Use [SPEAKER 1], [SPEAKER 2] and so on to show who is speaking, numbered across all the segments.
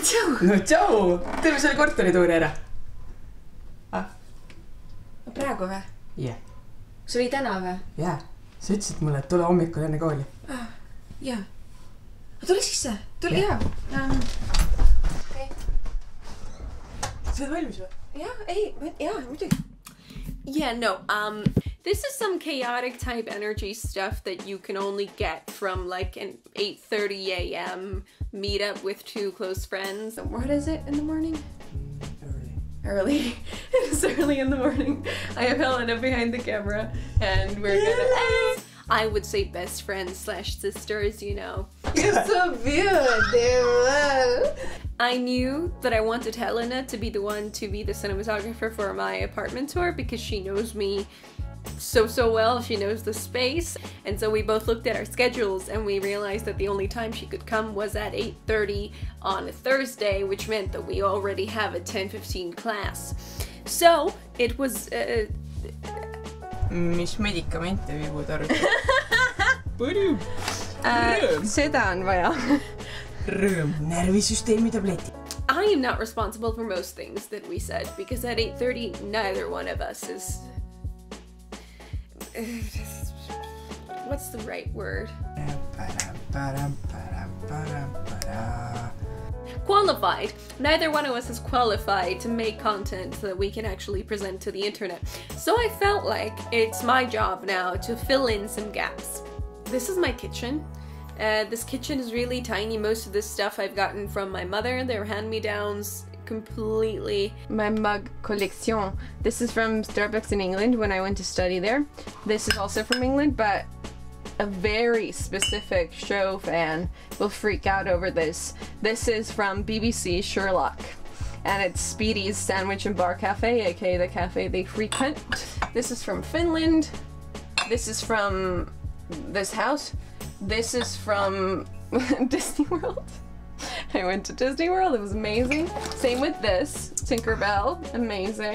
[SPEAKER 1] tšau!
[SPEAKER 2] No tšau! Teeme selle korterituuri ära.
[SPEAKER 1] Praegu või?
[SPEAKER 2] Jah.
[SPEAKER 1] See oli täna või?
[SPEAKER 2] Jah. Sa ütlesid mulle, et tule hommikul enne kooli.
[SPEAKER 1] Jah. Tule sisse. Tule, jah. Okay.
[SPEAKER 2] Sa oled valmis või?
[SPEAKER 1] Jah, muidugi.
[SPEAKER 3] Yeah, no, this is some chaotic type energy stuff that you can only get from like an 8:30 a.m. meetup with two close friends. What is it in the morning? Early. It is early in the morning. I have Helena behind the camera and we're gonna I would say best friends / sisters, you know.
[SPEAKER 1] You're so beautiful.
[SPEAKER 3] I knew that I wanted Helena to be the one to be the cinematographer for my apartment tour because she knows me so well. She knows the space. And so we both looked at our schedules and we realized that the only time she could come was at 8:30 on a Thursday, which meant that we already have a 10:15 class. So it was
[SPEAKER 2] Mis medikamente viibu tarvitab? Põdu!
[SPEAKER 1] Seda on vaja.
[SPEAKER 2] Rõõm, närvisüsteemi tableti.
[SPEAKER 3] I am not responsible for most things that we said because at 8:30 neither one of us is what's the right word? Qualified. Neither one of us is qualified to make content that we can actually present to the internet. So I felt like it's my job now to fill in some gaps. This is my kitchen. This kitchen is really tiny. Most of this stuff I've gotten from my mother. They're hand-me-downs completely.
[SPEAKER 1] My mug collection. This is from Starbucks in England when I went to study there. This is also from England, but a very specific show fan will freak out over this. This is from BBC Sherlock, and it's Speedy's Sandwich and Bar Cafe, aka the cafe they frequent. This is from Finland. This is from this house. This is from Disney World. I went to Disney World, it was amazing. Same with this, Tinkerbell, amazing.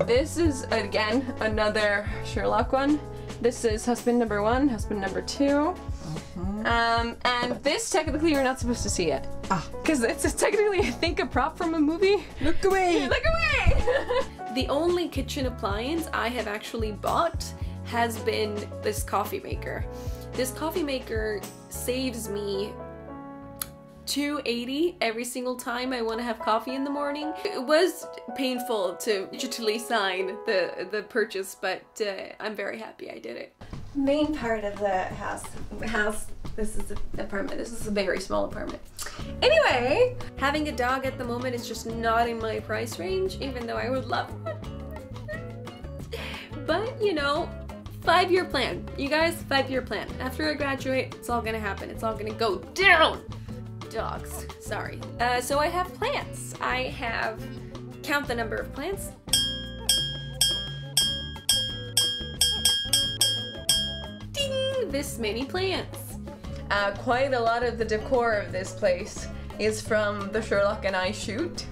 [SPEAKER 1] This is, again, another Sherlock one. This is husband number 1, husband number 2. And this, technically, you're not supposed to see it. Because it's technically, I think, a prop from a movie.
[SPEAKER 2] Look away!
[SPEAKER 1] Look away!
[SPEAKER 3] The only kitchen appliance I have actually bought has been this coffee maker. This coffee maker saves me $2.80 every single time I want to have coffee in the morning. It was painful to digitally sign the purchase, but I'm very happy I did it.
[SPEAKER 1] Main part of the house.
[SPEAKER 3] This is an apartment. This is a very small apartment. Anyway, having a dog at the moment is just not in my price range, even though I would love one. But, you know, 5-year plan. You guys, 5-year plan. After I graduate, it's all gonna happen. It's all gonna go down. Dogs, sorry. So I have plants. I have, count the number of plants. Ding! This many plants.
[SPEAKER 1] Quite a lot of the decor of this place is from the Sherlock and I shoot.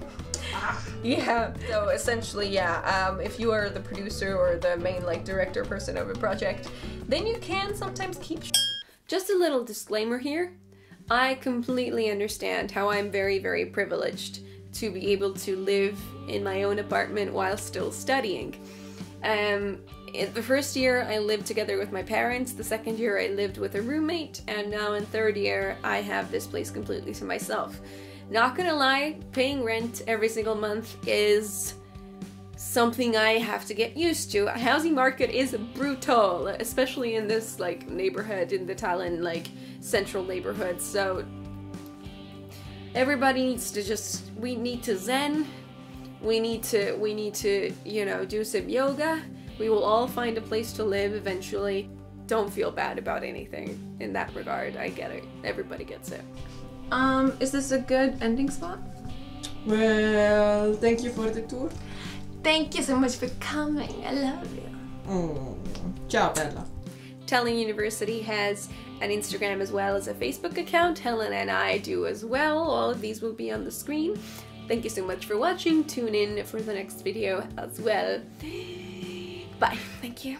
[SPEAKER 1] Yeah, so essentially, yeah, if you are the producer or the main, like, director person of a project, then you can sometimes keep
[SPEAKER 3] Just a little disclaimer here. I completely understand how I'm very privileged to be able to live in my own apartment while still studying. In the first year I lived together with my parents, the second year I lived with a roommate, and now in third year I have this place completely to myself. Not gonna lie, paying rent every single month is something I have to get used to. A housing market is brutal, especially in this like neighborhood, in the Tallinn like central neighborhood. So everybody needs to we need to zen. We need to, you know, do some yoga. We will all find a place to live eventually. Don't feel bad about anything in that regard. I get it. Everybody gets it.
[SPEAKER 1] Is this a good ending spot?
[SPEAKER 2] Well, thank you for the tour.
[SPEAKER 1] Thank you so much for coming. I love you.
[SPEAKER 2] Ciao, Bella.
[SPEAKER 3] Tallinn University has an Instagram as well as a Facebook account. Helena and I do as well. All of these will be on the screen. Thank you so much for watching. Tune in for the next video as well. Bye. Thank you.